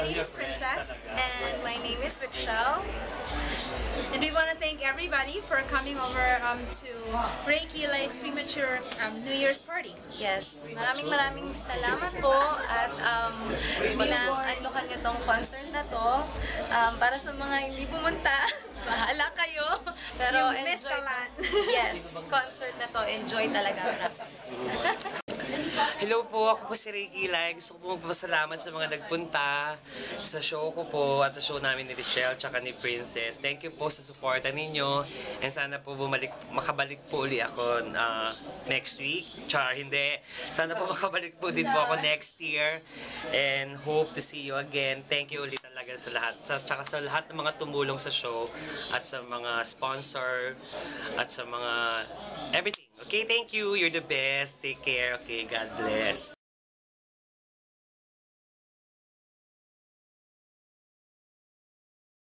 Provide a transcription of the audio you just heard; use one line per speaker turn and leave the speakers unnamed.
name is Princess,
And my name is Richelle.
and we want to thank everybody for coming over to Ray Killay's premature New Year's party.
Yes, maraming salamat po at unlokan niyo tong concert na to. Para sa mga hindi pumunta, bahala kayo. Pero
You missed a lot.
Yes, concert na to, enjoy talaga.
Hello po, ako po si Ray Kilay. Gusto ko po magpapasalamat sa mga nagpunta sa show ko po at sa show namin ni Richelle tsaka ni Princess. Thank you po sa suporta ninyo and sana po makabalik po uli ako next week. Char, hindi. Sana po makabalik po din po ako next year and hope to see you again. Thank you ulit talaga sa lahat. Tsaka sa lahat ng mga tumulong sa show at sa mga sponsor at sa mga everything. Okay, thank you. You're the best. Take care. Okay, God bless.